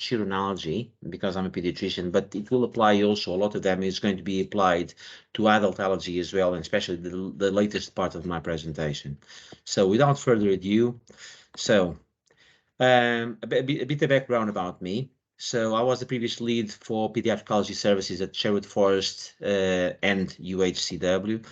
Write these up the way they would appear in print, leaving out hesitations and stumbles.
children allergy because I'm a pediatrician, but it will apply also. A lot of them is going to be applied to adult allergy as well, and especially the latest part of my presentation. So without further ado, so a bit of background about me. So I was the previous lead for pediatric allergy services at Sherwood Forest and UHCW.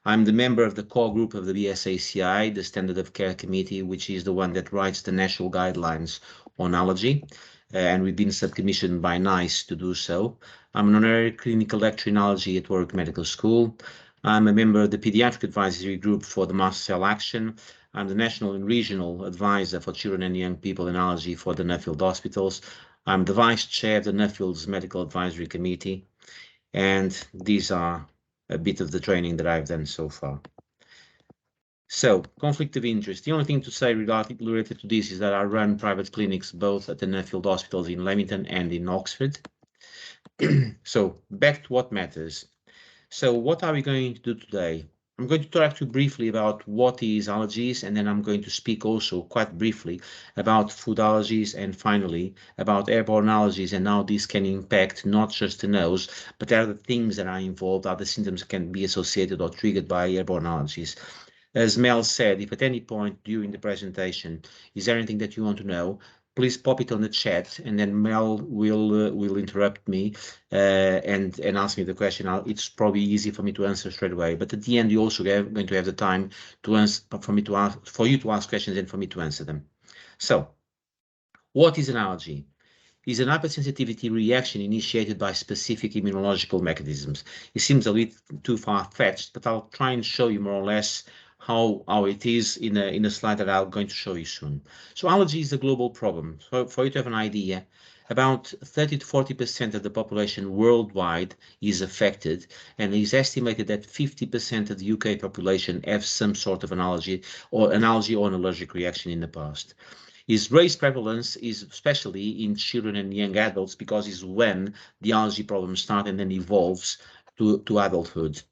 I'm the member of the core group of the BSACI, the Standard of Care Committee, which is the one that writes the national guidelines on allergy. And we've been subcommissioned by NICE to do so. I'm an honorary clinical lecturer in allergy at Warwick Medical School. I'm a member of the Pediatric Advisory Group for the Mast Cell Action. I'm the National and Regional Advisor for Children and Young People in Allergy for the Nuffield Hospitals. I'm the Vice Chair of the Nuffield's Medical Advisory Committee. And these are a bit of the training that I've done so far. So, conflict of interest. The only thing to say related to this is that I run private clinics both at the Nuffield Hospitals in Leamington and in Oxford. So, back to what matters. So, what are we going to do today? I'm going to talk to you briefly about what is allergies, and then I'm going to speak also quite briefly about food allergies, and finally about airborne allergies and how this can impact not just the nose, but other things that are involved, other symptoms can be associated or triggered by airborne allergies. As Mel said, if at any point during the presentation is there anything that you want to know, please pop it on the chat, and then Mel will interrupt me and ask me the question. It's probably easy for me to answer straight away. But at the end, you also going to have the time to answer for you to ask questions and for me to answer them. So, what is an allergy? Is an hypersensitivity reaction initiated by specific immunological mechanisms. It seems a little too far-fetched, but I'll try and show you more or less how it is in a slide that I'm going to show you soon. So allergy is a global problem. So for you to have an idea, about 30 to 40% of the population worldwide is affected, and it is estimated that 50% of the UK population have some sort of an allergy or an allergic reaction in the past. Its raised prevalence is especially in children and young adults because it's when the allergy problem starts and then evolves to adulthood.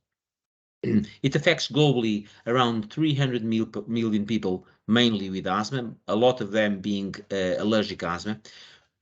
It affects globally around 300 million people, mainly with asthma, a lot of them being allergic asthma.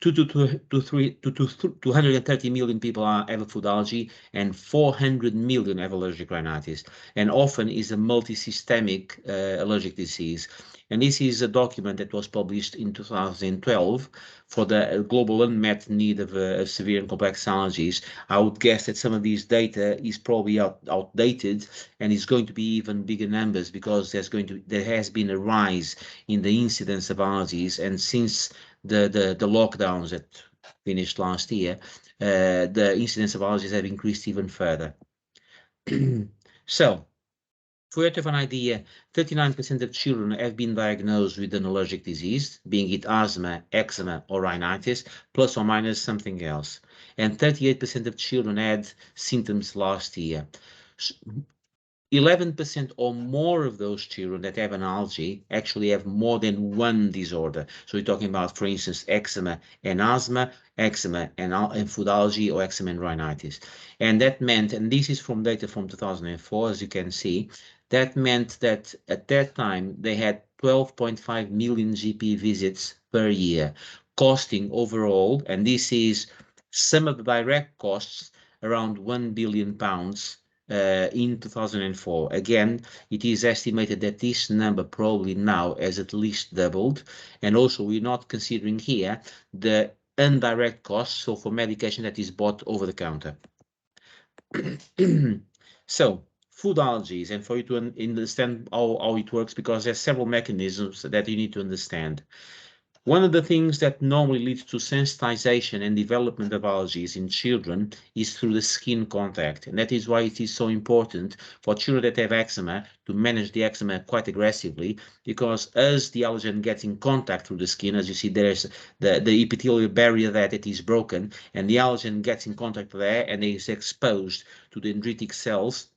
230 million people have a food allergy, and 400 million have allergic rhinitis, and often is a multisystemic allergic disease. And this is a document that was published in 2012 for the global unmet need of severe and complex allergies. I would guess that some of these data is probably outdated, and is going to be even bigger numbers because there has been a rise in the incidence of allergies, and since the lockdowns that finished last year, the incidence of allergies have increased even further. So, for you to have an idea, 39% of children have been diagnosed with an allergic disease, being it asthma, eczema, or rhinitis, plus or minus something else. And 38% of children had symptoms last year. 11% or more of those children that have an allergy actually have more than one disorder. So we're talking about, for instance, eczema and asthma, eczema and food allergy, or eczema and rhinitis. And that meant, and this is from data from 2004, as you can see, that meant that at that time they had 12.5 million GP visits per year, costing overall, and this is some of the direct costs, around £1 billion in 2004. Again, it is estimated that this number probably now has at least doubled, and also we're not considering here the indirect costs, so for medication that is bought over the counter. So, food allergies, and for you to understand how it works, because there's several mechanisms that you need to understand. One of the things that normally leads to sensitization and development of allergies in children is through the skin contact. And that is why it is so important for children that have eczema to manage the eczema quite aggressively, because as the allergen gets in contact through the skin, as you see, there's the epithelial barrier there that is broken, and the allergen gets in contact there and is exposed to the dendritic cells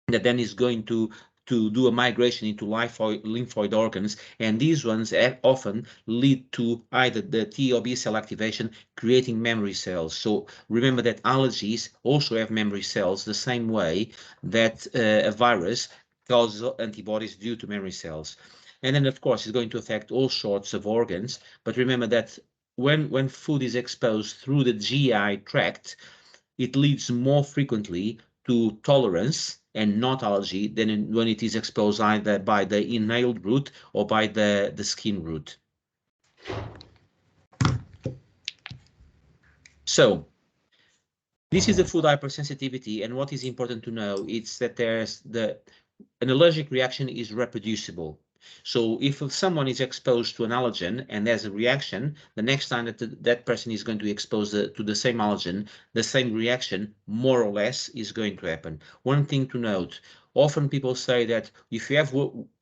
that then is going to do a migration into lymphoid organs, and these ones often lead to either the T or B cell activation, creating memory cells. So remember that allergies also have memory cells, the same way that a virus causes antibodies due to memory cells. And then, of course, it's going to affect all sorts of organs, but remember that when food is exposed through the GI tract, it leads more frequently to tolerance and not allergy than when it is exposed either by the inhaled route or by the skin route. So this is the food hypersensitivity, and what is important to know is that an allergic reaction is reproducible. So if someone is exposed to an allergen and there's a reaction, the next time that person is going to be exposed to the same allergen, the same reaction, more or less, is going to happen. One thing to note, often people say that if you have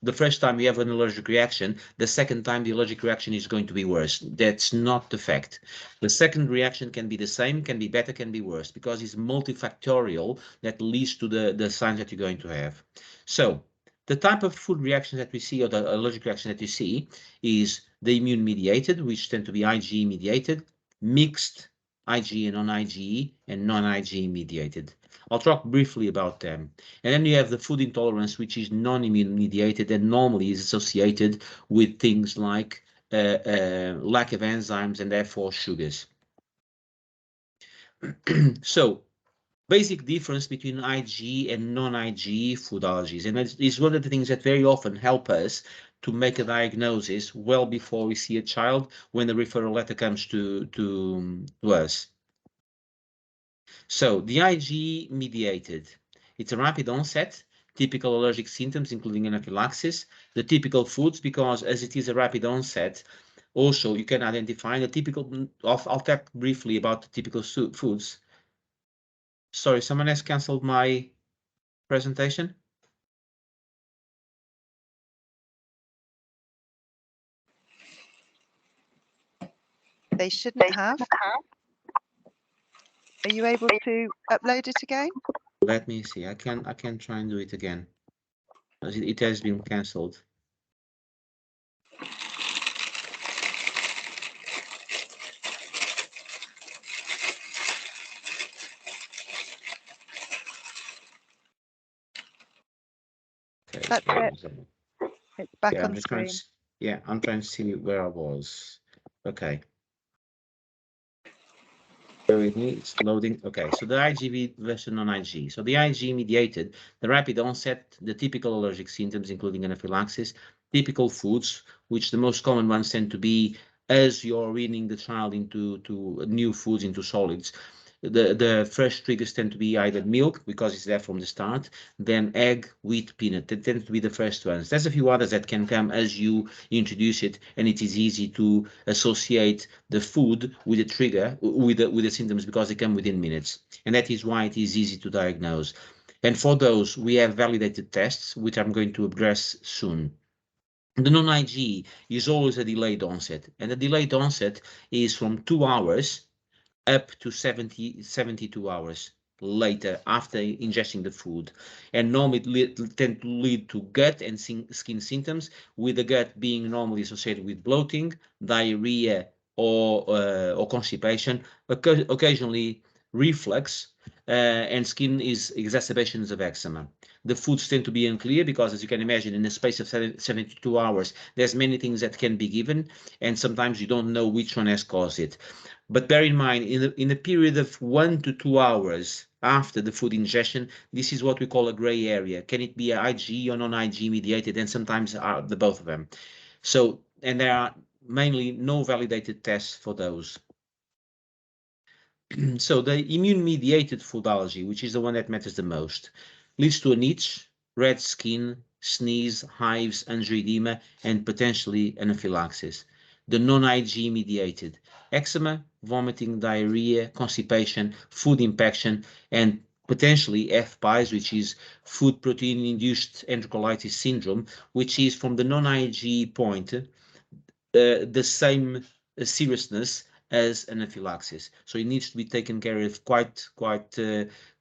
the first time you have an allergic reaction, the second time the allergic reaction is going to be worse. That's not the fact. The second reaction can be the same, can be better, can be worse, because it's multifactorial that leads to the signs that you're going to have. So the type of food reactions that we see, or the allergic reaction that you see, is the immune mediated, which tend to be IgE mediated, mixed IgE and non-IgE, and non-IgE mediated. I'll talk briefly about them. And then you have the food intolerance, which is non-immune mediated and normally is associated with things like lack of enzymes and therefore sugars. So basic difference between IgE and non-IgE food allergies, and it's one of the things that very often help us to make a diagnosis well before we see a child when the referral letter comes to us. So the IgE mediated, it's a rapid onset, typical allergic symptoms including anaphylaxis, the typical foods, because as it is a rapid onset, also you can identify the typical, I'll talk briefly about the typical foods. Sorry, someone has canceled my presentation. They shouldn't have. Are you able to upload it again? Let me see. I can try and do it again. It has been cancelled. Okay. That's it. It's back on the screen. Yeah, I'm trying to see where I was. Okay. Bear with me, it's loading. Okay, so the IgE versus non-IgE. So the IgE mediated, the rapid onset, the typical allergic symptoms, including anaphylaxis, typical foods, which the most common ones tend to be as you're weaning the child into new foods, into solids. The first triggers tend to be either milk, because it's there from the start, then egg, wheat, peanut. That tends to be the first ones. There's a few others that can come as you introduce it, and it is easy to associate the food with the trigger, with the symptoms, because they come within minutes. And that is why it is easy to diagnose. And for those, we have validated tests, which I'm going to address soon. The non-IgE is always a delayed onset, and the delayed onset is from 2 hours up to 72 hours later after ingesting the food, and normally tend to lead to gut and skin symptoms, with the gut being normally associated with bloating, diarrhea, or constipation, occasionally reflux, and skin is exacerbations of eczema. The foods tend to be unclear because, as you can imagine, in the space of 72 hours, there's many things that can be given, and sometimes you don't know which one has caused it. But bear in mind, in a period of 1 to 2 hours after the food ingestion, this is what we call a gray area. Can it be IgE or non-IgE mediated? And sometimes are the both of them. So, and there are mainly no validated tests for those. So the immune-mediated food allergy, which is the one that matters the most, leads to an itch, red skin, sneeze, hives, angioedema, and potentially anaphylaxis. The non-IgE mediated, eczema, vomiting, diarrhea, constipation, food impaction, and potentially FPIES, which is food protein-induced enterocolitis syndrome, which is, from the non-IgE point, the same seriousness as anaphylaxis. So it needs to be taken care of quite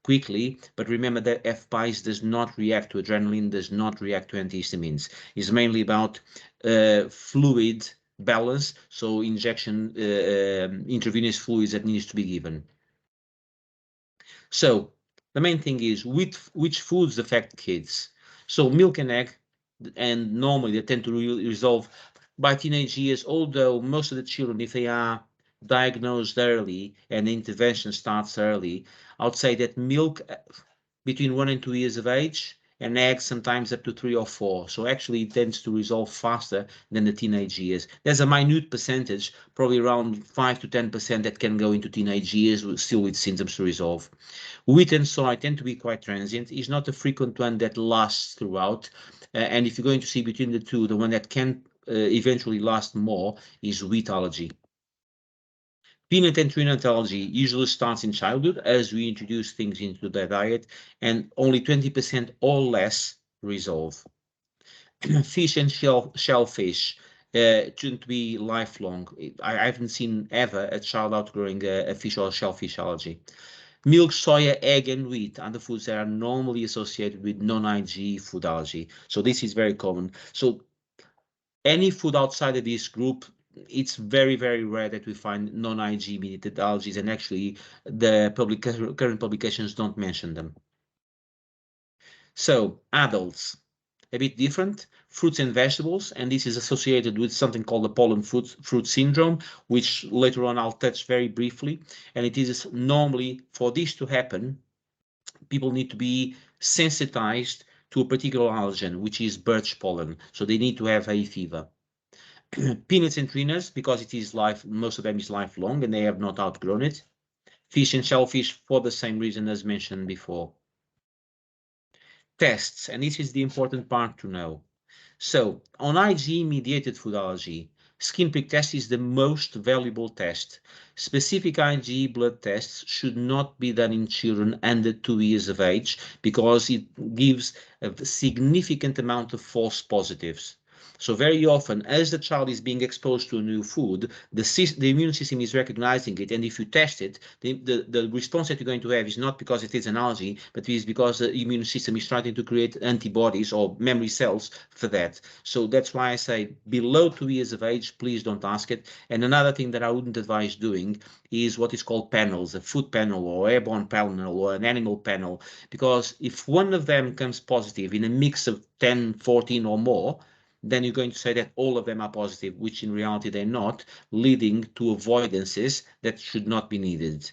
quickly. But remember that FPIES does not react to adrenaline, does not react to antihistamines. It's mainly about fluid balance, so injection, intravenous fluids that needs to be given. So the main thing is which foods affect kids. So milk and egg, and normally they tend to resolve by teenage years, although most of the children, if they are diagnosed early and the intervention starts early, I would say that milk between 1 and 2 years of age, and eggs sometimes up to 3 or 4. So actually it tends to resolve faster than the teenage years. There's a minute percentage, probably around 5 to 10% that can go into teenage years still with symptoms to resolve. Wheat and soy tend to be quite transient. It's not a frequent one that lasts throughout. And if you're going to see between the two, the one that can eventually last more is wheat allergy. Peanut and tree nut allergy usually starts in childhood as we introduce things into the diet, and only 20% or less resolve. Fish and shellfish shouldn't be lifelong. I haven't seen ever a child outgrowing a fish or shellfish allergy. Milk, soya, egg, and wheat are the foods that are normally associated with non-IgE food allergy. So this is very common. So any food outside of this group, it's very, very rare that we find non-IgE mediated allergies, and actually the current publications don't mention them. So adults, a bit different, fruits and vegetables, and this is associated with something called the pollen fruit syndrome, which later on I'll touch very briefly. And it is normally, for this to happen, people need to be sensitized to a particular allergen, which is birch pollen. So they need to have hay fever. Peanuts and tree nuts, because it is most of them is lifelong and they have not outgrown it. Fish and shellfish for the same reason as mentioned before. Tests, and this is the important part to know. So on IgE-mediated food allergy, skin prick test is the most valuable test. Specific IgE blood tests should not be done in children under 2 years of age because it gives a significant amount of false positives. So very often, as the child is being exposed to a new food, the immune system is recognizing it, and if you test it, the response that you're going to have is not because it is an allergy, but it is because the immune system is trying to create antibodies or memory cells for that. So that's why I say below 2 years of age, please don't ask it. And another thing that I wouldn't advise doing is what is called panels, a food panel or airborne panel or an animal panel, because if one of them comes positive in a mix of 10, 14 or more, then you're going to say that all of them are positive, which in reality they're not, leading to avoidances that should not be needed.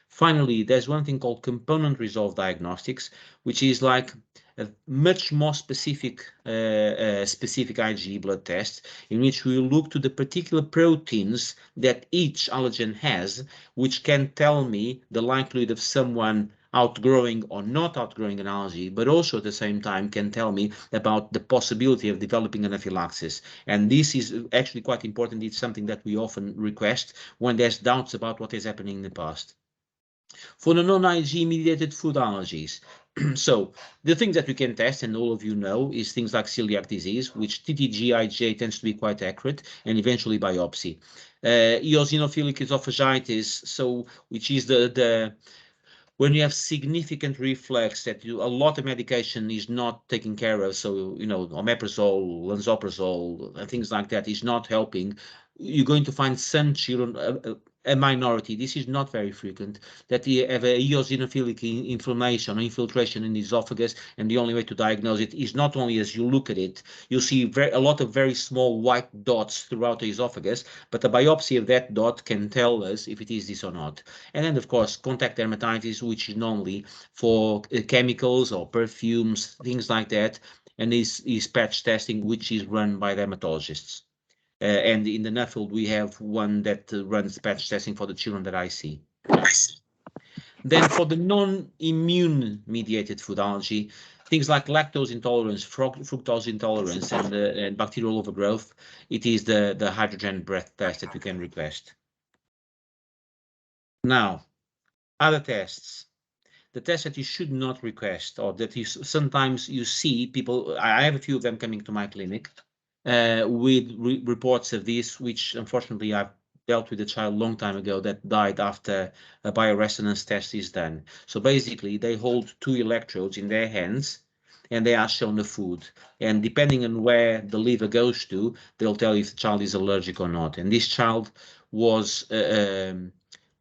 Finally, there's one thing called component resolved diagnostics, which is like a much more specific IgE blood test, in which we look to the particular proteins that each allergen has, which can tell me the likelihood of someone outgrowing or not outgrowing an allergy, but also at the same time can tell me about the possibility of developing anaphylaxis. And this is actually quite important. It's something that we often request when there's doubts about what is happening in the past. For the non-IgE mediated food allergies, so the things that we can test, and all of you know, is things like celiac disease, which TTG IgA tends to be quite accurate, and eventually biopsy. Eosinophilic esophagitis, so which is when you have significant reflux that a lot of medication is not taking care of, so omeprazole, lansoprazole, and things like that is not helping, you're going to find some children, a minority, this is not very frequent, that you have a eosinophilic inflammation or infiltration in the esophagus, and the only way to diagnose it is not only as you look at it, you'll see a lot of very small white dots throughout the esophagus, but a biopsy of that dot can tell us if it is this or not. And then, of course, contact dermatitis, which is normally for chemicals or perfumes, things like that, and is patch testing, which is run by dermatologists. And in the Nuffield, we have one that runs patch testing for the children that I see. Then for the non-immune mediated food allergy, things like lactose intolerance, fructose intolerance, and bacterial overgrowth, it is the hydrogen breath test that you can request. Now, other tests. The tests that you should not request, or that sometimes you see people, I have a few of them coming to my clinic with reports of this, which unfortunately I've dealt with a child a long time ago that died after a bioresonance test is done. So basically they hold 2 electrodes in their hands and they are shown the food. And depending on where the liver goes to, they'll tell you if the child is allergic or not. And this child was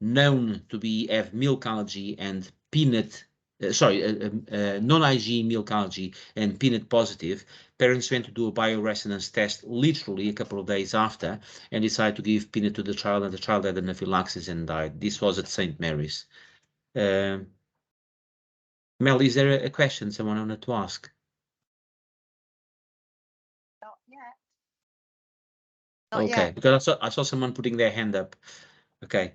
known to have milk allergy and peanut non-IgE milk allergy and peanut positive, parents went to do a bioresonance test literally a couple of days after and decided to give peanut to the child, and the child had anaphylaxis and died. This was at St. Mary's. Mel, is there a question someone wanted to ask? Not yet. Okay, because I saw someone putting their hand up. Okay,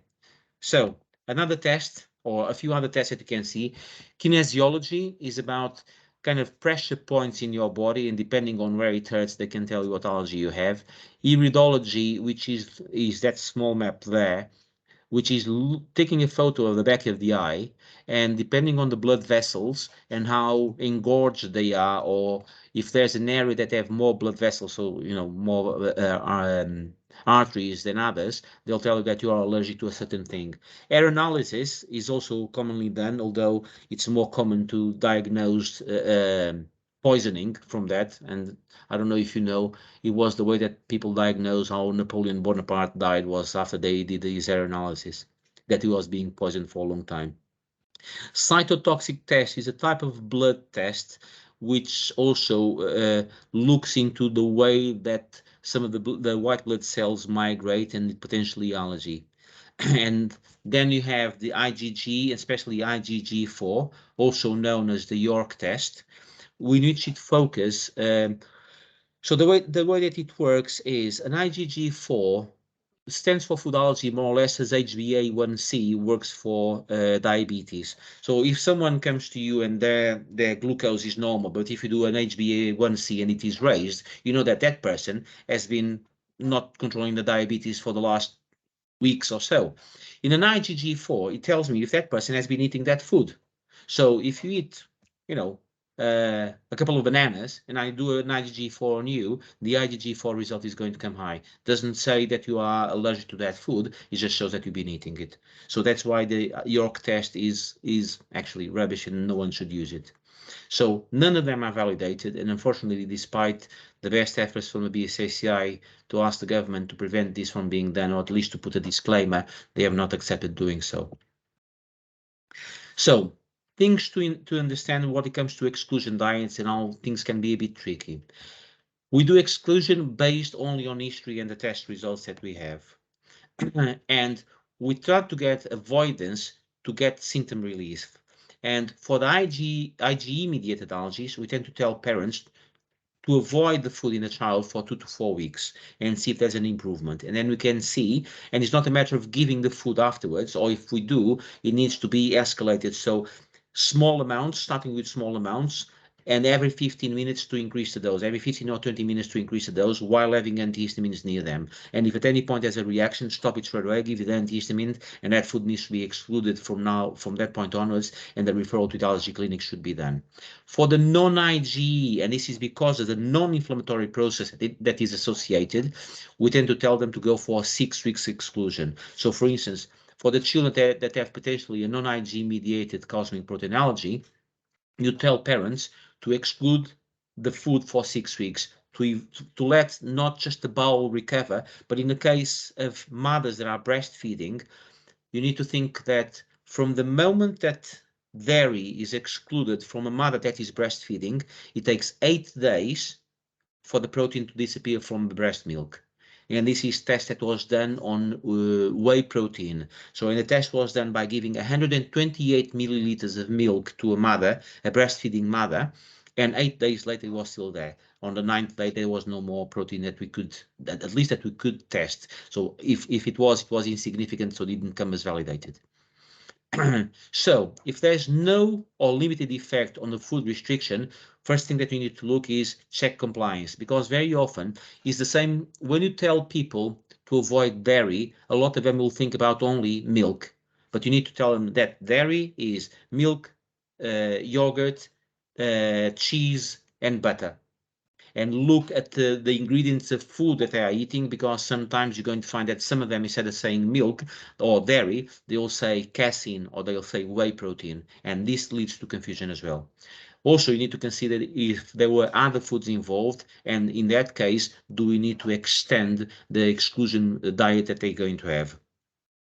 so another test or a few other tests that you can see. Kinesiology is about kind of pressure points in your body, and depending on where it hurts, they can tell you what allergy you have. Iridology, which is that small map there, which is taking a photo of the back of the eye, and depending on the blood vessels and how engorged they are, or if there's an area that have more blood vessels, so more arteries than others, they'll tell you that you are allergic to a certain thing. Air analysis is also commonly done, although it's more common to diagnose poisoning from that. And I don't know if you know, it was the way that people diagnose how Napoleon Bonaparte died was after they did his air analysis, that he was being poisoned for a long time. Cytotoxic test is a type of blood test which also looks into the way that some of the white blood cells migrate and potentially allergy. And then you have the IgG, especially IgG4, also known as the York test, which it focus. So the way that it works is an IgG4 stands for food allergy more or less as HbA1c works for diabetes. So if someone comes to you and their glucose is normal, but if you do an HbA1c and it is raised, you know that that person has been not controlling the diabetes for the last weeks or so. In an IgG4, it tells me if that person has been eating that food. So if you eat, a couple of bananas and I do an IgG4 on you, the IgG4 result is going to come high. Doesn't say that you are allergic to that food, it just shows that you've been eating it. So that's why the York test is actually rubbish and no one should use it. So none of them are validated, and unfortunately, despite the best efforts from the BSACI to ask the government to prevent this from being done, or at least to put a disclaimer, they have not accepted doing so. So things to understand when it comes to exclusion diets and how things can be a bit tricky. We do exclusion based only on history and the test results that we have. And we try to get avoidance to get symptom relief. And for the IgE-mediated allergies, we tend to tell parents to avoid the food in the child for 2 to 4 weeks and see if there's an improvement. And then we can see, and it's not a matter of giving the food afterwards, or if we do, it needs to be escalated. So small amounts, starting with small amounts, and every 15 minutes to increase the dose, every 15 or 20 minutes to increase the dose while having antihistamines near them. And if at any point there's a reaction, stop it straight away, give it the antihistamine, and that food needs to be excluded from that point onwards, and the referral to the allergy clinic should be done. For the non-IgE, and this is because of the non-inflammatory process that is associated, we tend to tell them to go for a 6 weeks exclusion. So for instance, for the children that have potentially a non-IgE mediated cosmic protein allergy, you tell parents to exclude the food for 6 weeks to let not just the bowel recover, but in the case of mothers that are breastfeeding, you need to think that from the moment that dairy is excluded from a mother that is breastfeeding, it takes 8 days for the protein to disappear from the breast milk. And this is test that was done on whey protein. So and the test was done by giving 128 milliliters of milk to a mother, a breastfeeding mother, and 8 days later it was still there. On the 9th day there was no more protein that we could, at least that we could test. So if it was insignificant, so it didn't come as validated. So if there's no or limited effect on the food restriction, first thing that you need to look is check compliance, because very often it's the same when you tell people to avoid dairy, a lot of them will think about only milk, but you need to tell them that dairy is milk, yogurt, cheese and butter. And look at the ingredients of food that they are eating, because sometimes you're going to find that some of them, instead of saying milk or dairy, they'll say casein or they'll say whey protein, and this leads to confusion as well. Also, you need to consider if there were other foods involved, and in that case, do we need to extend the exclusion diet that they're going to have?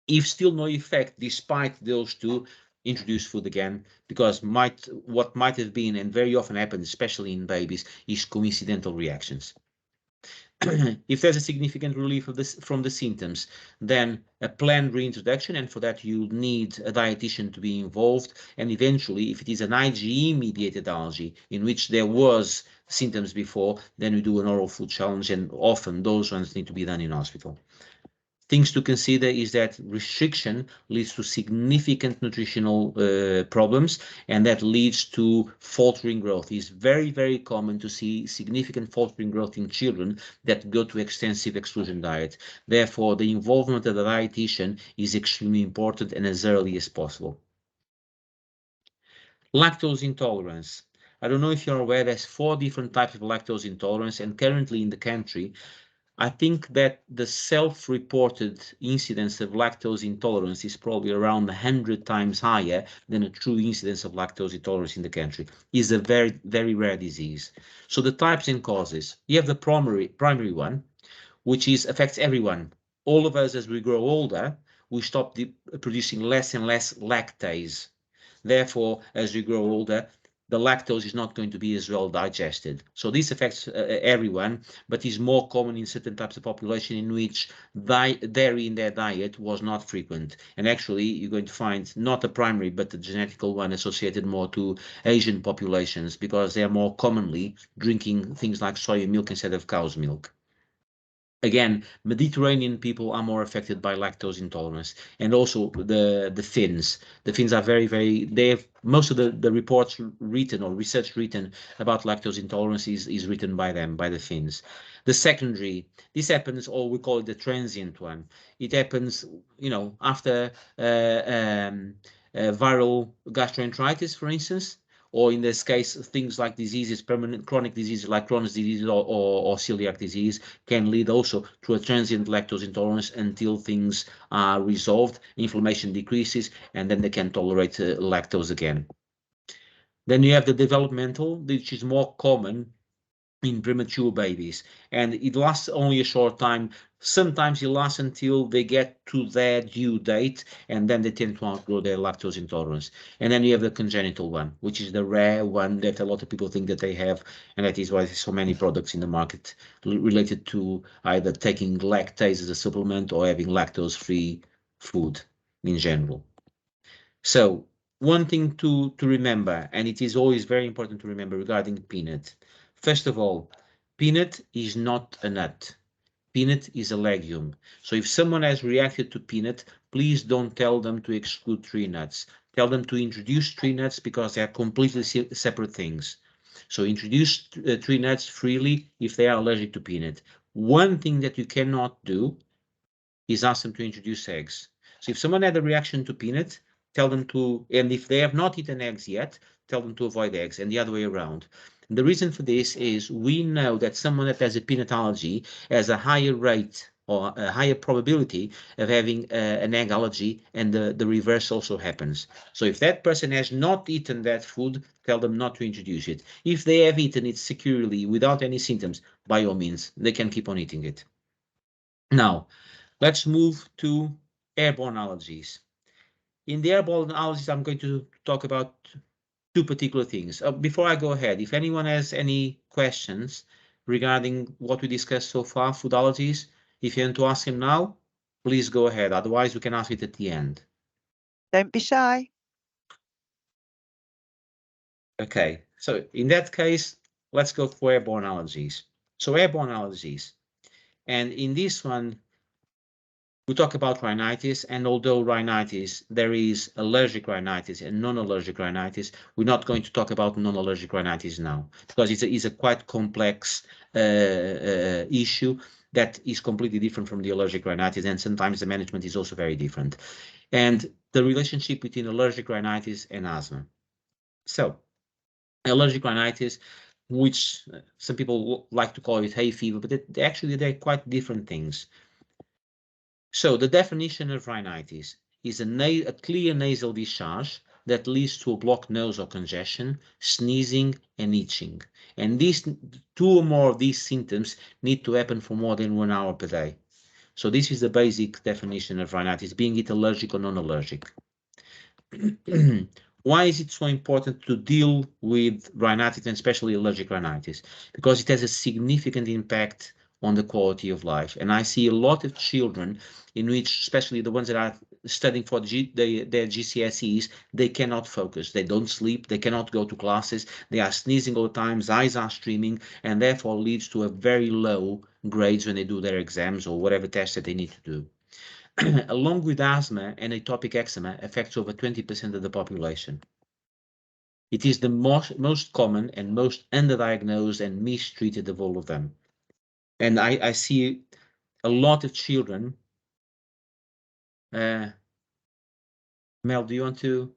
If still no effect despite those two, introduce food again, because what might have been, and very often happens, especially in babies, is coincidental reactions. If there's a significant relief of this from the symptoms, then a planned reintroduction, and for that you need a dietitian to be involved. And eventually, if it is an IgE-mediated allergy in which there was symptoms before, then we do an oral food challenge, and often those ones need to be done in hospital. Things to consider is that restriction leads to significant nutritional problems, and that leads to faltering growth. It's very, very common to see significant faltering growth in children that go to extensive exclusion diet. Therefore, the involvement of the dietitian is extremely important, and as early as possible. Lactose intolerance. I don't know if you're aware, there's 4 different types of lactose intolerance, and currently in the country, I think that the self-reported incidence of lactose intolerance is probably around 100 times higher than a true incidence of lactose intolerance in the country. It's a very, very rare disease. So the types and causes, you have the primary one, which affects everyone. All of us, as we grow older, we stop producing less and less lactase. Therefore, as we grow older, the lactose is not going to be as well digested. So this affects everyone, but is more common in certain types of population in which dairy in their diet was not frequent. And actually, you're going to find not a primary, but a genetical one associated more to Asian populations, because they are more commonly drinking things like soy milk instead of cow's milk. Again, Mediterranean people are more affected by lactose intolerance, and also the Finns. The Finns are they have most of the reports written or research written about lactose intolerance is written by them, by the Finns. The secondary, this happens, or we call it the transient one. It happens, after viral gastroenteritis, for instance, or in this case, things like diseases, permanent chronic diseases like Crohn's disease or celiac disease can lead also to a transient lactose intolerance until things are resolved, inflammation decreases, and then they can tolerate lactose again. Then you have the developmental, which is more common in premature babies, and it lasts only a short time. Sometimes it lasts until they get to their due date, and then they tend to outgrow their lactose intolerance. And then you have the congenital one, which is the rare one that a lot of people think that they have, and that is why there's so many products in the market related to either taking lactase as a supplement or having lactose-free food in general. So one thing to remember, and it is always very important to remember regarding peanut. First of all, peanut is not a nut. Peanut is a legume. So if someone has reacted to peanut, please don't tell them to exclude tree nuts. Tell them to introduce tree nuts, because they are completely separate things. So introduce tree nuts freely if they are allergic to peanut. One thing that you cannot do is ask them to introduce eggs. So if someone had a reaction to peanut, tell them to, and if they have not eaten eggs yet, tell them to avoid eggs, and the other way around. And the reason for this is we know that someone that has a peanut allergy has a higher rate or a higher probability of having an egg allergy, and the reverse also happens. So if that person has not eaten that food, tell them not to introduce it. If they have eaten it securely without any symptoms, by all means, they can keep on eating it. Now, let's move to airborne allergies. In the airborne allergies, I'm going to talk about 2 particular things. Before I go ahead, if anyone has any questions regarding what we discussed so far, food allergies, if you want to ask him now, please go ahead. Otherwise, we can ask it at the end. Don't be shy. Okay, so in that case, let's go for airborne allergies. So airborne allergies. And in this one, we talk about rhinitis, and although rhinitis, there is allergic rhinitis and non-allergic rhinitis, we're not going to talk about non-allergic rhinitis now, because it's a quite complex issue that is completely different from the allergic rhinitis, and sometimes the management is also very different. And the relationship between allergic rhinitis and asthma. So, allergic rhinitis, which some people like to call it hay fever, but they're quite different things. So the definition of rhinitis is a clear nasal discharge that leads to a blocked nose or congestion, sneezing, and itching. And these 2 or more of these symptoms need to happen for more than 1 hour per day. So this is the basic definition of rhinitis, being it allergic or non-allergic. Why is it so important to deal with rhinitis, and especially allergic rhinitis? Because it has a significant impact on the quality of life. And I see a lot of children in which, especially the ones that are studying for their GCSEs, they cannot focus. They don't sleep. They cannot go to classes. They are sneezing all the time. Eyes are streaming, and therefore leads to a very low grades when they do their exams or whatever test that they need to do. Along with asthma and atopic eczema, affects over 20% of the population. It is the most common and most underdiagnosed and mistreated of all of them. And I see a lot of children. Mel, do you want to?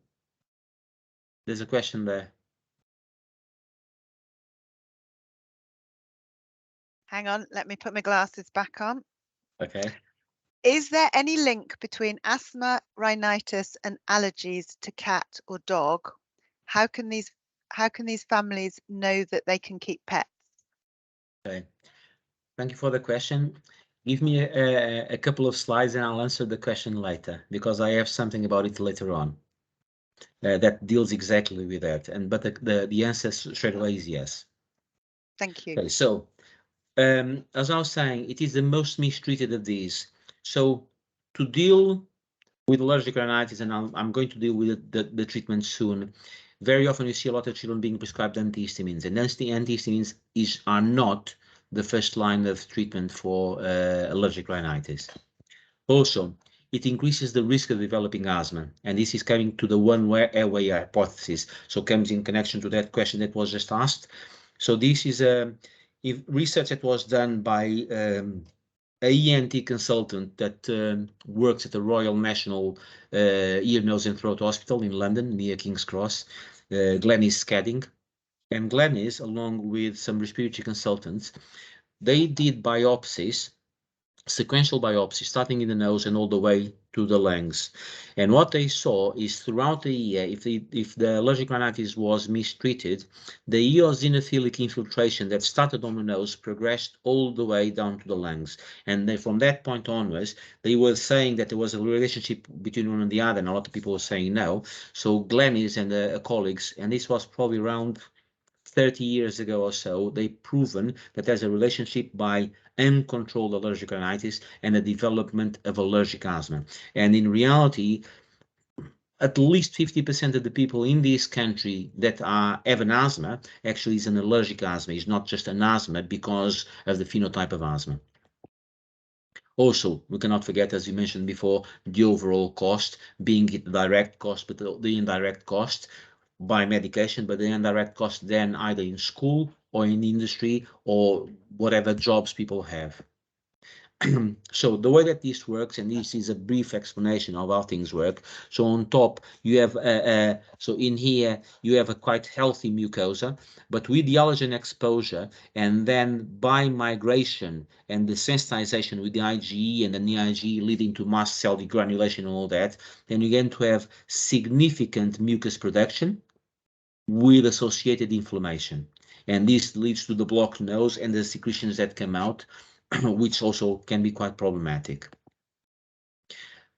There's a question there. Hang on, let me put my glasses back on. Okay. Is there any link between asthma, rhinitis, and allergies to cat or dog? How can these families know that they can keep pets? Okay. Thank you for the question. Give me a couple of slides and I'll answer the question later, because I have something about it later on that deals exactly with that. But the answer straight away is yes. Thank you. Okay, so as I was saying, it is the most mistreated of these. So to deal with allergic rhinitis, and I'm going to deal with the treatment soon, very often you see a lot of children being prescribed antihistamines, and antihistamines are not the first line of treatment for allergic rhinitis. Also, it increases the risk of developing asthma, and this is coming to the one-airway hypothesis, so comes in connection to that question that was just asked. So this is research that was done by a ENT consultant that works at the Royal National Ear, Nose and Throat Hospital in London, near King's Cross, Glenys Scadding. And Glenys, along with some respiratory consultants, they did biopsies, sequential biopsy, starting in the nose and all the way to the lungs. And what they saw is throughout the year, if the allergic rhinitis was mistreated, the eosinophilic infiltration that started on the nose progressed all the way down to the lungs. And then from that point onwards, they were saying that there was a relationship between one and the other, and a lot of people were saying no. So Glenys and colleagues, and this was probably around 30 years ago or so, they've proven that there's a relationship by uncontrolled allergic rhinitis and the development of allergic asthma. And in reality, at least 50% of the people in this country that have an asthma actually is an allergic asthma. It's not just an asthma because of the phenotype of asthma. Also, we cannot forget, as you mentioned before, the overall cost, being it the direct cost, but the indirect cost by medication, but the indirect cost then either in school or in industry or whatever jobs people have. So the way that this works, and this is a brief explanation of how things work. So on top you have so in here you have a quite healthy mucosa, but with the allergen exposure and then by migration and the sensitization with the IgE and the IgE leading to mast cell degranulation and all that, then you're going to have significant mucus production with associated inflammation. And this leads to the blocked nose and the secretions that come out, which also can be quite problematic.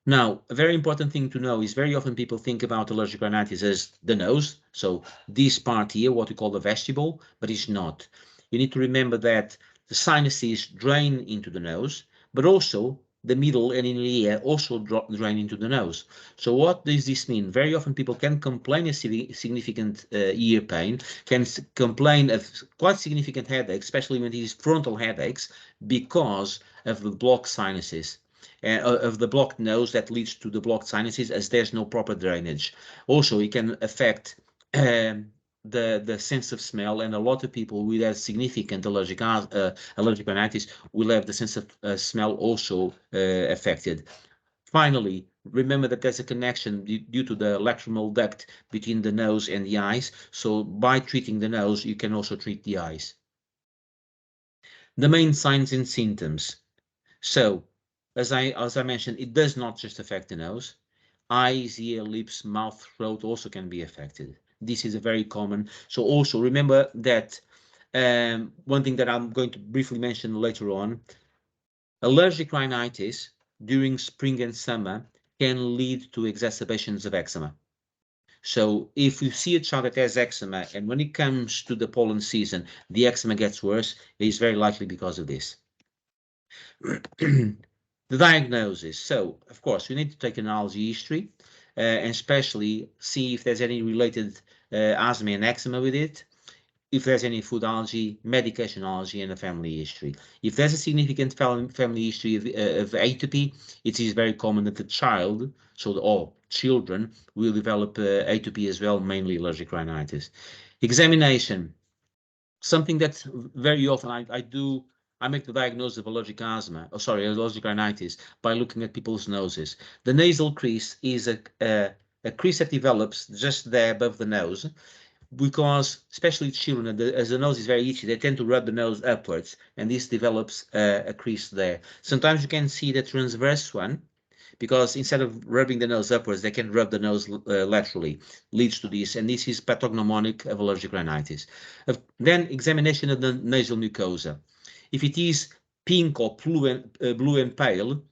Now, a very important thing to know is very often people think about allergic rhinitis as the nose. So this part here, what we call the vestibule, but it's not. You need to remember that the sinuses drain into the nose, but also the middle and in the ear also drain into the nose. So what does this mean? Very often people can complain of significant ear pain, can complain of quite significant headaches, especially when these frontal headaches, because of the blocked sinuses. Of the blocked nose that leads to the blocked sinuses, as there's no proper drainage. Also, it can affect the sense of smell, and a lot of people with a significant allergic rhinitis will have the sense of smell also affected. Finally, remember that there's a connection due to the lacrimal duct between the nose and the eyes. So by treating the nose, you can also treat the eyes. The main signs and symptoms. So as I mentioned, it does not just affect the nose. Eyes, ear, lips, mouth, throat also can be affected. This is a very common. So also remember that one thing that I'm going to briefly mention later on, allergic rhinitis during spring and summer can lead to exacerbations of eczema. So if you see a child that has eczema, and when it comes to the pollen season, the eczema gets worse, it is very likely because of this. The diagnosis. So, of course, we need to take an allergy history, and especially see if there's any related asthma and eczema with it, if there's any food allergy, medication allergy, and a family history. If there's a significant family history of atopy, it is very common that the child, or children, will develop atopy as well, mainly allergic rhinitis. Examination. Something that very often I make the diagnosis of allergic asthma, allergic rhinitis by looking at people's noses. The nasal crease is a crease that develops just there above the nose, because especially children, as the nose is very itchy, they tend to rub the nose upwards, and this develops a crease there. Sometimes you can see the transverse one, because instead of rubbing the nose upwards, they can rub the nose laterally, leads to this, and this is pathognomonic of allergic rhinitis. Then examination of the nasal mucosa. If it is pink or blue and pale,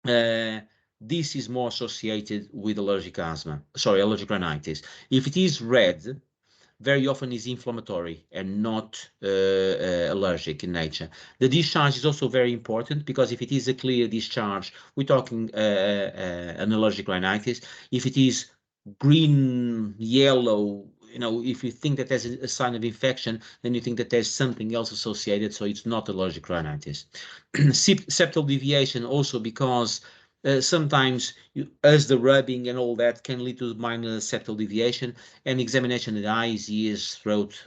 this is more associated with allergic rhinitis. If it is red, very often is inflammatory and not allergic in nature. The discharge is also very important, because if it is a clear discharge, we're talking an allergic rhinitis. If it is green, yellow, if you think that there's a sign of infection, then you think that there's something else associated, so it's not allergic rhinitis. Septal deviation also, because sometimes as the rubbing and all that can lead to minor septal deviation, and examination of the eyes, ears, throat,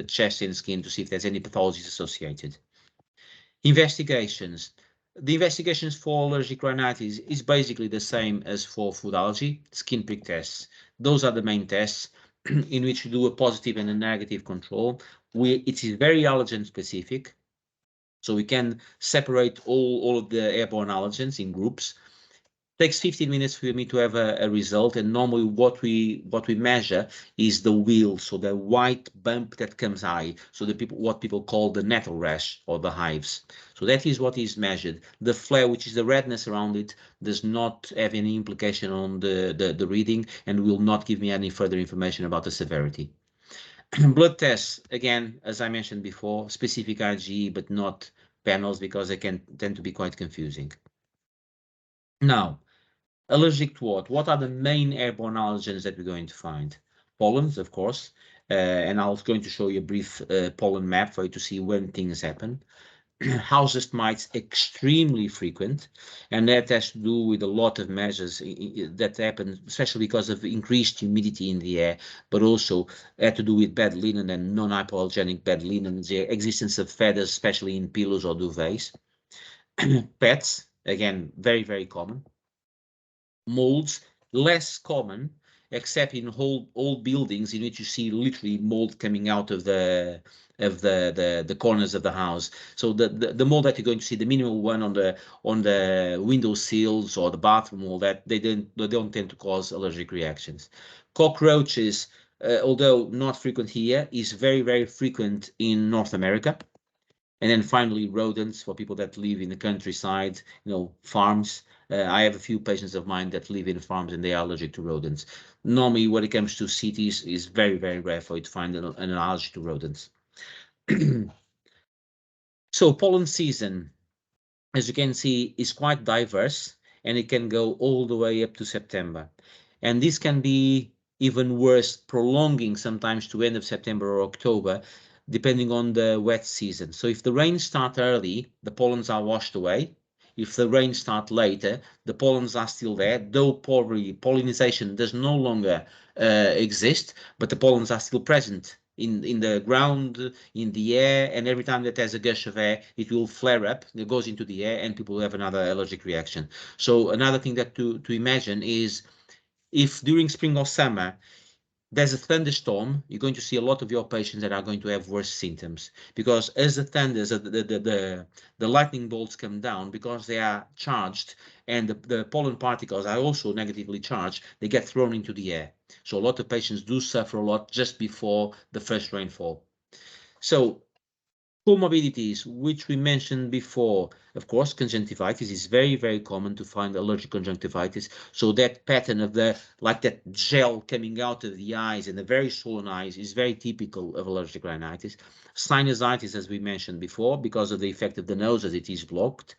chest and skin to see if there's any pathologies associated. Investigations. The investigations for allergic rhinitis is basically the same as for food allergy, skin prick tests. Those are the main tests in which you do a positive and a negative control. It is very allergen specific, so we can separate all of the airborne allergens in groups. Takes 15 minutes for me to have a result, and normally what we measure is the wheal, so the white bump that comes high, so what people call the nettle rash or the hives. So that is what is measured. The flare, which is the redness around it, does not have any implication on the reading, and will not give me any further information about the severity. Blood tests, again, as I mentioned before, specific IgE, but not panels, because they can tend to be quite confusing. Now, allergic to what? What are the main airborne allergens that we're going to find? Pollens, of course, and I was going to show you a brief pollen map for you to see when things happen. House dust mites, extremely frequent, and that has to do with a lot of measures that happen, especially because of increased humidity in the air, but also had to do with bad linen and non-hypoallergenic bad linen, the existence of feathers, especially in pillows or duvets. Pets, again, very, very common. Molds, less common, except in old buildings in which you see literally mold coming out of the corners of the house. So the mold that you're going to see, the minimal one on the window sills or the bathroom, all that, they don't tend to cause allergic reactions. Cockroaches, although not frequent here, is very, very frequent in North America. And then finally, rodents, for people that live in the countryside, farms. I have a few patients of mine that live in farms and they are allergic to rodents. Normally, when it comes to cities, it's very, very rare for you to find an allergy to rodents. So pollen season, as you can see, is quite diverse, and it can go all the way up to September. And this can be even worse, prolonging sometimes to end of September or October, depending on the wet season. So if the rains start early, the pollens are washed away. If the rains start later, the pollens are still there, though probably pollination does no longer exist, but the pollens are still present in the ground, in the air, and every time that there's a gush of air, it will flare up, it goes into the air, and people have another allergic reaction. So another thing that to imagine is, if during spring or summer there's a thunderstorm, you're going to see a lot of your patients that are going to have worse symptoms, because as the thunders, the lightning bolts come down, because they are charged, and the pollen particles are also negatively charged, they get thrown into the air. So a lot of patients do suffer a lot just before the first rainfall. So Comorbidities, which we mentioned before, of course, conjunctivitis is very, very common to find allergic conjunctivitis. So that pattern of like that gel coming out of the eyes and the very swollen eyes is very typical of allergic rhinitis. Sinusitis, as we mentioned before, because of the effect of the nose as it is blocked.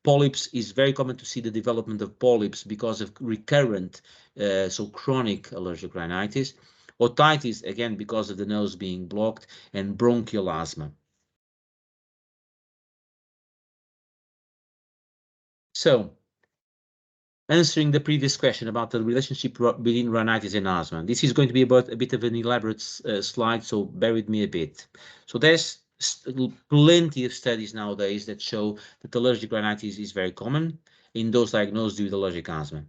Polyps is very common to see the development of polyps because of recurrent, so chronic allergic rhinitis. Otitis, again, because of the nose being blocked, and bronchial asthma. So, answering the previous question about the relationship between rhinitis and asthma, this is going to be about a bit of an elaborate slide, so bear with me a bit. So there's plenty of studies nowadays that show that allergic rhinitis is very common in those diagnosed with allergic asthma.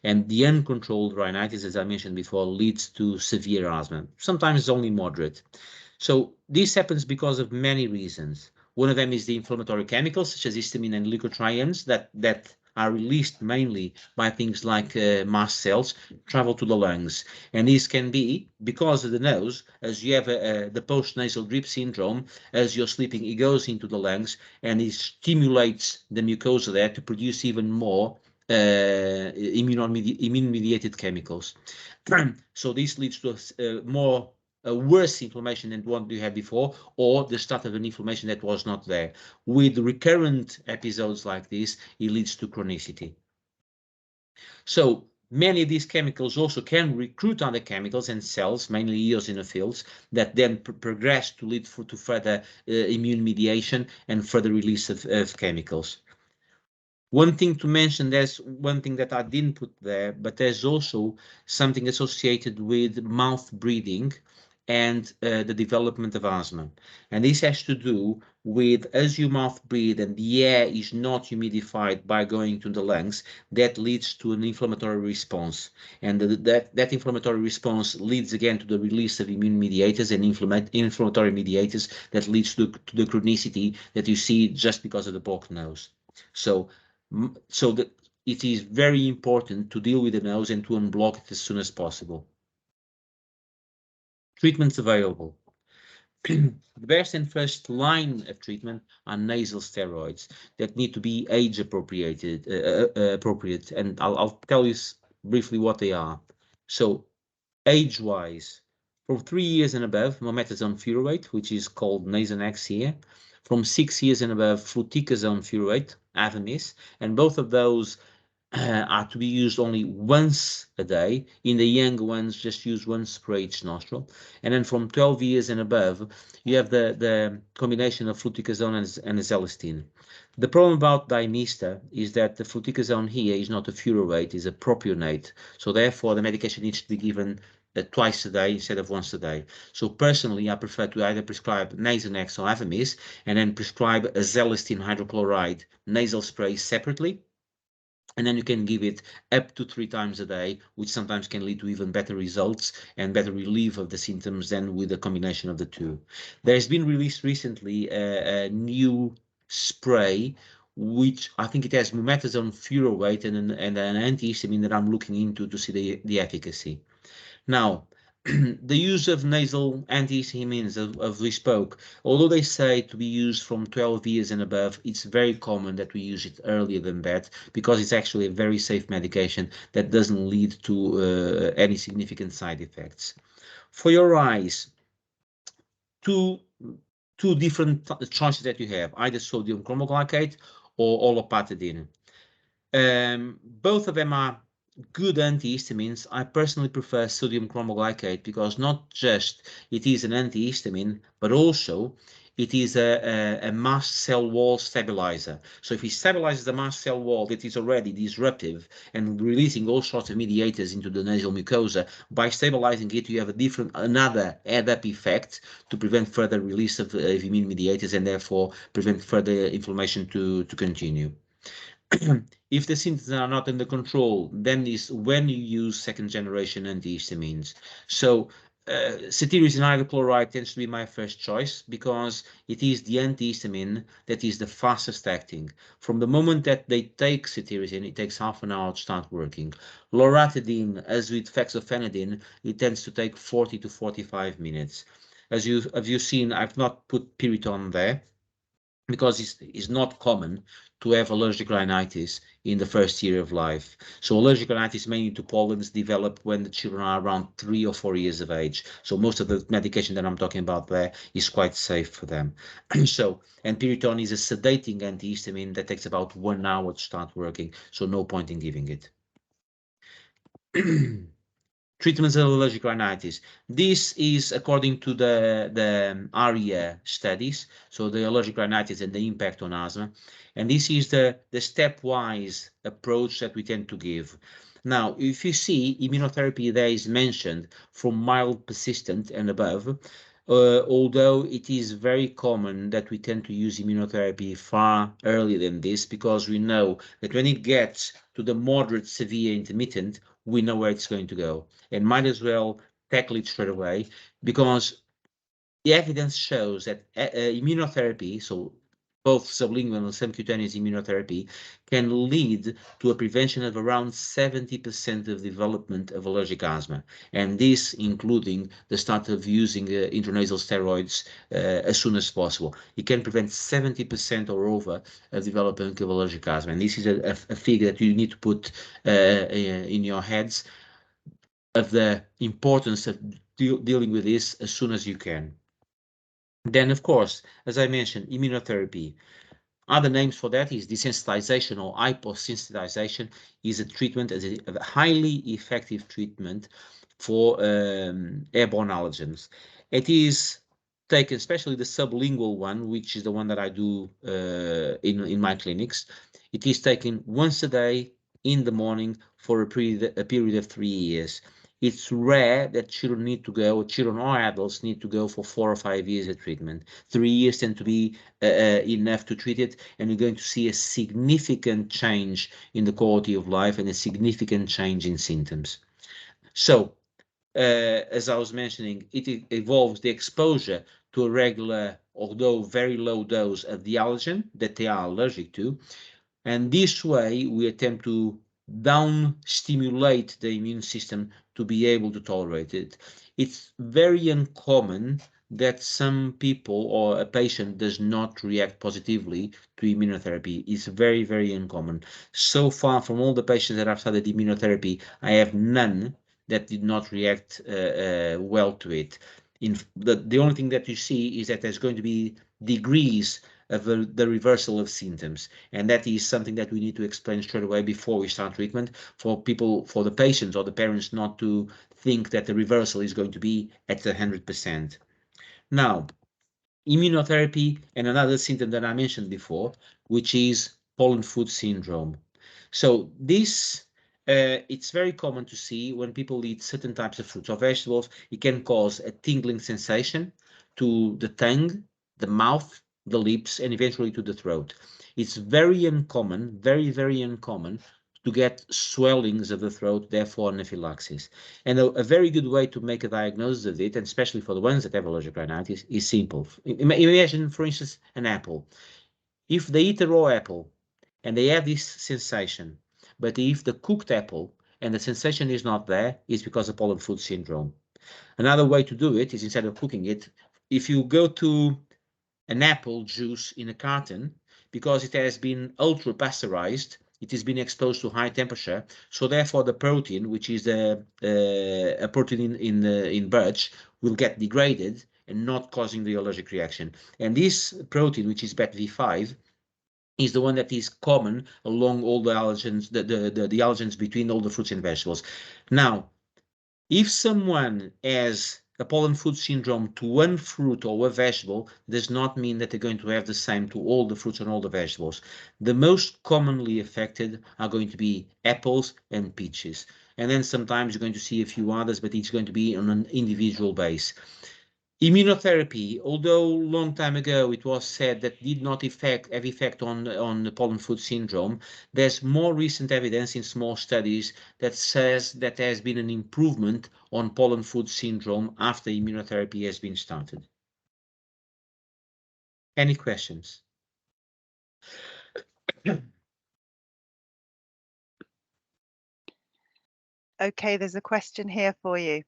And the uncontrolled rhinitis, as I mentioned before, leads to severe asthma. Sometimes it's only moderate. So this happens because of many reasons. One of them is the inflammatory chemicals such as histamine and leukotrienes that are released mainly by things like mast cells, travel to the lungs. And these can be because of the nose, as you have the post-nasal drip syndrome, as you're sleeping, it goes into the lungs and it stimulates the mucosa there to produce even more immune-mediated chemicals. So this leads to a worse inflammation than what you had before, or the start of an inflammation that was not there. With recurrent episodes like this, it leads to chronicity. So many of these chemicals also can recruit other chemicals and cells, mainly eosinophils, that then progress to lead to further immune mediation and further release of chemicals. One thing to mention, there's one thing that I didn't put there, but there's also something associated with mouth breathing and the development of asthma. And this has to do with, as you mouth breathe and the air is not humidified by going to the lungs, that leads to an inflammatory response. And that inflammatory response leads again to the release of immune mediators and inflammatory mediators that leads to the chronicity that you see just because of the blocked nose. So that it is very important to deal with the nose and to unblock it as soon as possible. Treatments available. The best and first line of treatment are nasal steroids that need to be age appropriate, and I'll tell you briefly what they are. So, age-wise, from 3 years and above, mometasone furoate, which is called Nasonex here. From 6 years and above, fluticasone furoate, Avamis, and both of those are to be used only once a day. In the younger ones, just use once per each nostril. And then from 12 years and above, you have the combination of fluticasone and azelastine. The problem about Dymista is that the fluticasone here is not a furoate, it's a propionate. So therefore, the medication needs to be given twice a day instead of once a day. So personally, I prefer to either prescribe Nasonex or Avamis and then prescribe azelastine hydrochloride nasal spray separately. And then you can give it up to 3 times a day, which sometimes can lead to even better results and better relief of the symptoms than with a combination of the two. There's been released recently a new spray, which I think it has mometasone furoate and an antihistamine that I'm looking into to see the efficacy. Now, the use of nasal antihistamines, as we spoke, although they say to be used from 12 years and above, it's very common that we use it earlier than that because it's actually a very safe medication that doesn't lead to any significant side effects. For your eyes, two different choices that you have, either sodium chromoglycate or olopatadine. Both of them are good antihistamines. I personally prefer sodium chromoglycate because not just it is an antihistamine, but also it is a mast cell wall stabilizer. So if it stabilizes the mast cell wall that is already disruptive and releasing all sorts of mediators into the nasal mucosa, by stabilizing it, you have another add-up effect to prevent further release of immune mediators and therefore prevent further inflammation to continue. If the symptoms are not under control, then is when you use second generation antihistamines. So cetirizine hydrochloride tends to be my first choice because it is the antihistamine that is the fastest acting. From the moment that they take cetirizine, it takes half an hour to start working. Loratadine, as with fexofenadine, it tends to take 40 to 45 minutes. As you've seen, I've not put Piriton there. because it's not common to have allergic rhinitis in the first year of life. So allergic rhinitis mainly to pollens develop when the children are around 3 or 4 years of age. So most of the medication that I'm talking about there is quite safe for them. So, and Piriton is a sedating antihistamine that takes about 1 hour to start working, so no point in giving it. Treatments of allergic rhinitis. This is according to the ARIA studies, so the allergic rhinitis and the impact on asthma. And this is the stepwise approach that we tend to give. Now, if you see, immunotherapy there is mentioned from mild, persistent and above, although it is very common that we tend to use immunotherapy far earlier than this, because we know that when it gets to the moderate, severe, intermittent, we know where it's going to go, and might as well tackle it straight away, because the evidence shows that immunotherapy, so both sublingual and subcutaneous immunotherapy, can lead to a prevention of around 70% of development of allergic asthma, and this including the start of using intranasal steroids as soon as possible. It can prevent 70% or over of development of allergic asthma, and this is a figure that you need to put in your heads, of the importance of dealing with this as soon as you can. Then, of course, as I mentioned, immunotherapy. Other names for that is desensitization or hyposensitization, is a treatment, as a highly effective treatment for airborne allergens. It is taken, especially the sublingual one, which is the one that I do in my clinics. It is taken once a day in the morning for a period of 3 years. It's rare that children need to go, children or adults need to go for 4 or 5 years of treatment. 3 years tend to be enough to treat it, and you're going to see a significant change in the quality of life and a significant change in symptoms. So, as I was mentioning, it involves the exposure to a regular, although very low dose of the allergen that they are allergic to, and this way we attempt to down stimulate the immune system to be able to tolerate it. It's very uncommon that some people or a patient does not react positively to immunotherapy. It's very, very uncommon. So far, from all the patients that I've started immunotherapy, I have none that did not react well to it. The only thing that you see is that there's going to be degrees of the reversal of symptoms, and that is something that we need to explain straight away before we start treatment, for people, for the patients or the parents, not to think that the reversal is going to be at 100%. Now, immunotherapy and another symptom that I mentioned before, which is pollen foot syndrome. So this, it's very common to see when people eat certain types of fruits or vegetables. It can cause a tingling sensation to the tongue, the mouth, the lips, and eventually to the throat. It's very uncommon, very, very uncommon to get swellings of the throat, therefore anaphylaxis. And a very good way to make a diagnosis of it, and especially for the ones that have allergic rhinitis, is simple. Imagine, for instance, an apple. If they eat a raw apple and they have this sensation, but if the cooked apple and the sensation is not there, it's because of pollen foot syndrome. Another way to do it is, instead of cooking it, if you go to an apple juice in a carton, because it has been ultra pasteurized, it has been exposed to high temperature, so therefore the protein, which is a protein in birch, will get degraded and not causing the allergic reaction. And this protein, which is BET-V5, is the one that is common along all the allergens, the allergens between all the fruits and vegetables. Now, if someone has a pollen foot syndrome to one fruit or a vegetable, does not mean that they're going to have the same to all the fruits and all the vegetables. The most commonly affected are going to be apples and peaches. And then sometimes you're going to see a few others, but it's going to be on an individual base. Immunotherapy, although long time ago it was said that did not have effect on the pollen foot syndrome, there's more recent evidence in small studies that says that there has been an improvement on pollen foot syndrome after immunotherapy has been started. Any questions? Okay, there's a question here for you.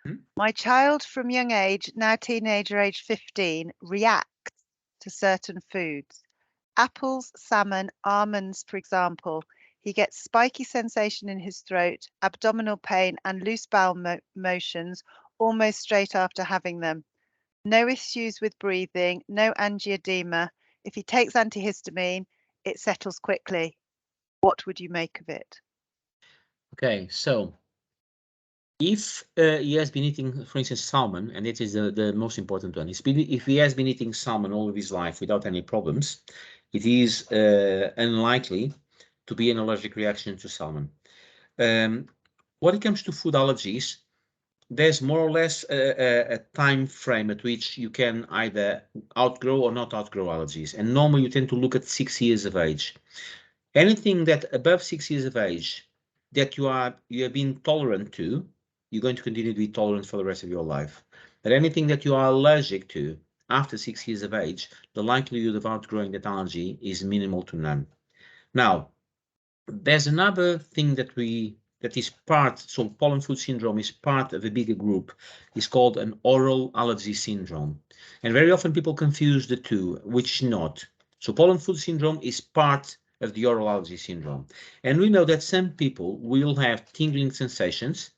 Hmm? My child from young age, now teenager age 15, reacts to to certain foods. Apples, salmon, almonds, for example. He gets spiky sensation in his throat, abdominal pain, and loose bowel motions almost straight after having them. No issues with breathing, no angioedema. If he takes antihistamine, it settles quickly. What would you make of it? Okay, so if he has been eating, for instance, salmon, and it is the most important one, if he has been eating salmon all of his life without any problems, it is unlikely to be an allergic reaction to salmon. When it comes to food allergies, there's more or less a time frame at which you can either outgrow or not outgrow allergies. And normally you tend to look at 6 years of age. Anything that above 6 years of age that you have been tolerant to, you're going to continue to be tolerant for the rest of your life. But anything that you are allergic to after 6 years of age, the likelihood of outgrowing that allergy is minimal to none. Now, there's another thing that is part, so pollen food syndrome is part of a bigger group. It's called an oral allergy syndrome. And very often people confuse the two, which is not. So pollen food syndrome is part of the oral allergy syndrome. And we know that some people will have tingling sensations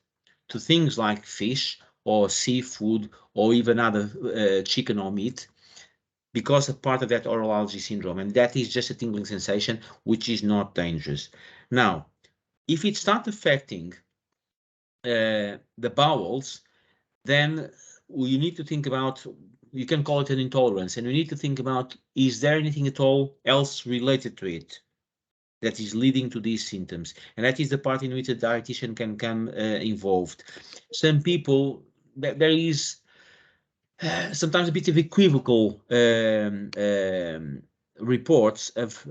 to things like fish or seafood or even other chicken or meat, because of part of that oral allergy syndrome, and that is just a tingling sensation, which is not dangerous. Now, if it starts affecting the bowels, then you need to think about, you can call it an intolerance, and we need to think about, is there anything at all else related to it that is leading to these symptoms? And that is the part in which a dietitian can come involved. Some people, there is sometimes a bit of equivocal reports of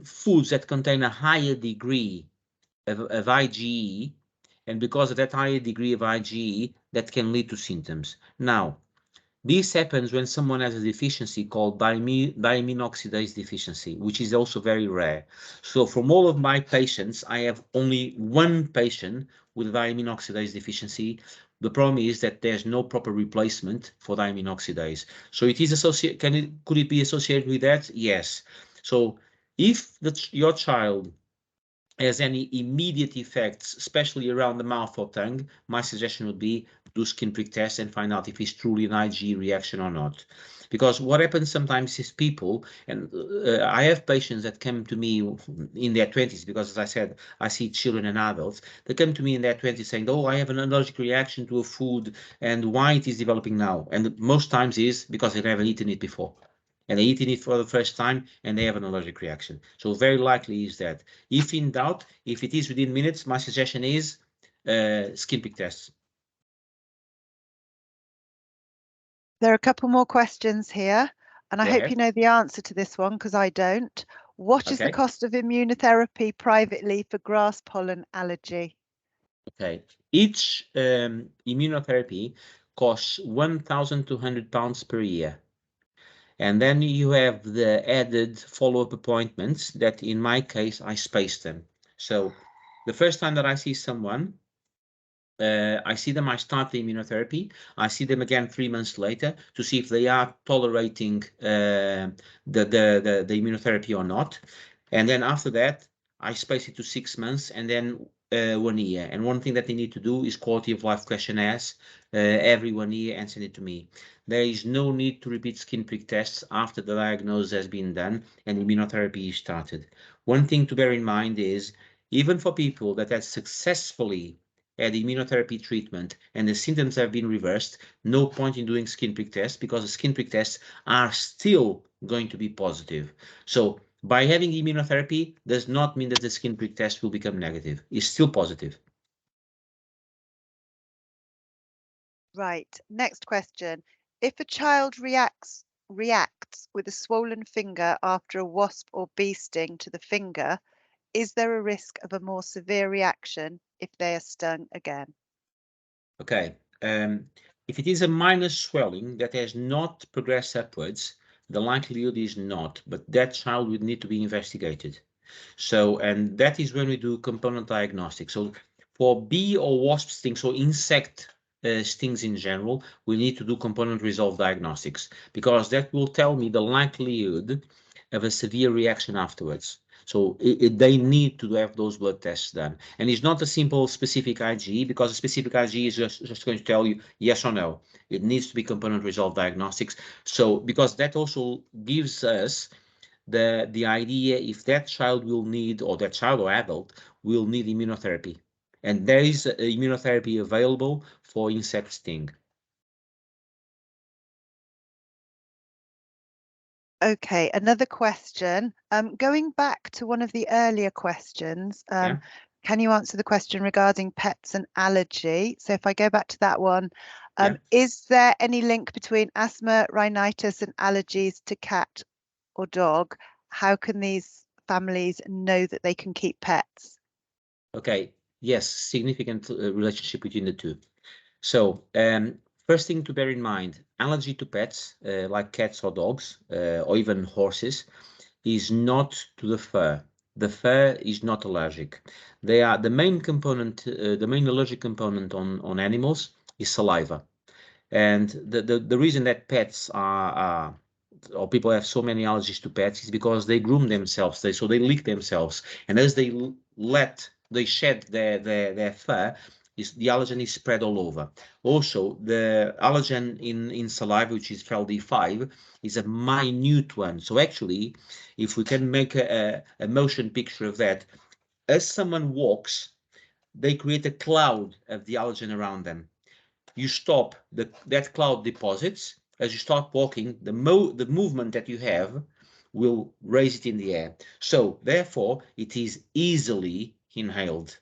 foods that contain a higher degree of IgE, and because of that higher degree of IgE, that can lead to symptoms. Now, this happens when someone has a deficiency called diamine oxidase deficiency, which is also very rare. So from all of my patients, I have only one patient with diamine oxidase deficiency. The problem is that there's no proper replacement for diamine oxidase. So it is associated, could it be associated with that? Yes. So if your child has any immediate effects, especially around the mouth or tongue, my suggestion would be do skin prick tests and find out if it's truly an IgE reaction or not. Because what happens sometimes is people, and I have patients that come to me in their 20s, because as I said, I see children and adults, they come to me in their 20s saying, oh, I have an allergic reaction to a food, and why it is developing now. And most times is because they never eaten it before. And they eating it for the first time and they have an allergic reaction. So very likely is that. If in doubt, if it is within minutes, my suggestion is skin prick tests. There are a couple more questions here, and I Go hope ahead. you know the answer to this one because I don't. What is the Okay. cost of immunotherapy privately for grass pollen allergy? Okay. Each immunotherapy costs £1,200 per year. And then you have the added follow-up appointments that in my case, I space them. So the first time that I see someone, I see them, I start the immunotherapy. I see them again 3 months later to see if they are tolerating the immunotherapy or not. And then after that, I space it to 6 months and then 1 year. And one thing that they need to do is quality of life questionnaires every 1 year and send it to me. There is no need to repeat skin prick tests after the diagnosis has been done and immunotherapy is started. One thing to bear in mind is, even for people that have successfully had immunotherapy treatment and the symptoms have been reversed, no point in doing skin prick tests, because the skin prick tests are still going to be positive. So by having immunotherapy does not mean that the skin prick test will become negative. It's still positive. Right. Next question. If a child reacts with a swollen finger after a wasp or bee sting to the finger, is there a risk of a more severe reaction if they are stung again? Okay. If it is a minor swelling that has not progressed upwards, the likelihood is not, but that child would need to be investigated. So, and that is when we do component diagnostics. So for bee or wasp sting, so insect stings in general, we need to do component resolved diagnostics, because that will tell me the likelihood of a severe reaction afterwards. So they need to have those blood tests done. And it's not a simple specific IgE, because a specific IgE is just going to tell you yes or no. It needs to be component resolved diagnostics. So because that also gives us the idea if that child will need, or that child or adult will need immunotherapy. And there is immunotherapy available for insect sting. Okay, another question. Going back to one of the earlier questions, Yeah. can you answer the question regarding pets and allergy? So if I go back to that one, Yeah. is there any link between asthma, rhinitis, and allergies to cat or dog? How can these families know that they can keep pets? Okay. Yes, significant relationship between the two. So, first thing to bear in mind, allergy to pets, like cats or dogs, or even horses, is not to the fur. The fur is not allergic. They are the main component, the main allergic component on animals is saliva. And the reason that pets are or people have so many allergies to pets is because they groom themselves. So they lick themselves, and as they shed their fur, the allergen is spread all over. Also, the allergen in saliva, which is FeLD5, is a minute one. So actually, if we can make a motion picture of that, as someone walks, they create a cloud of the allergen around them. You stop, that cloud deposits. As you start walking, the movement that you have will raise it in the air. So therefore, it is easily inhaled.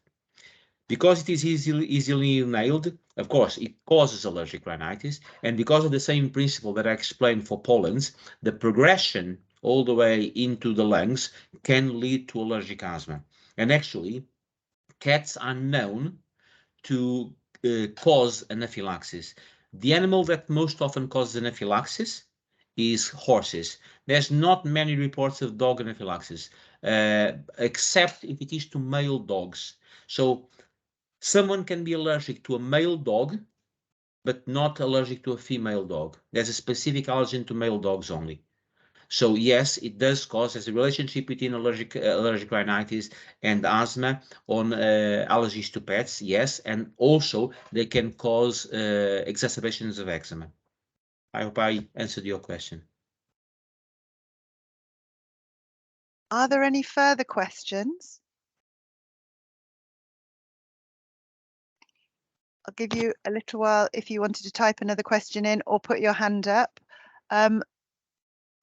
Because it is easily inhaled, of course, it causes allergic rhinitis. And because of the same principle that I explained for pollens, the progression all the way into the lungs can lead to allergic asthma. And actually, cats are known to cause anaphylaxis. The animal that most often causes anaphylaxis is horses. There's not many reports of dog anaphylaxis, except if it is to male dogs. So someone can be allergic to a male dog, but not allergic to a female dog. There's a specific allergen to male dogs only. So yes, it does cause, there's a relationship between allergic rhinitis and asthma on allergies to pets, yes, and also they can cause exacerbations of eczema. I hope I answered your question. Are there any further questions? I'll give you a little while if you wanted to type another question in or put your hand up.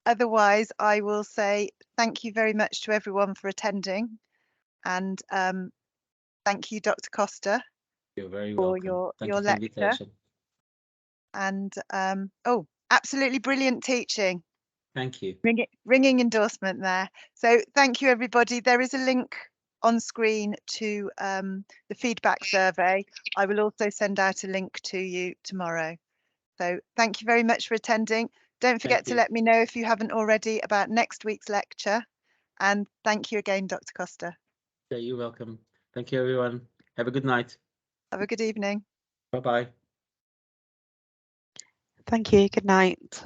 Otherwise, I will say thank you very much to everyone for attending, and thank you, Dr. Costa. You're very for welcome. Thank you your for the lecture. invitation. And oh, absolutely brilliant teaching. Thank you. Ringing endorsement there. So thank you, everybody. There is a link on screen to the feedback survey. I will also send out a link to you tomorrow. So thank you very much for attending. Don't forget to let me know if you haven't already about next week's lecture. And thank you again, Dr. Costa. Yeah, you're welcome. Thank you, everyone. Have a good night. Have a good evening. Bye-bye. Thank you. Good night.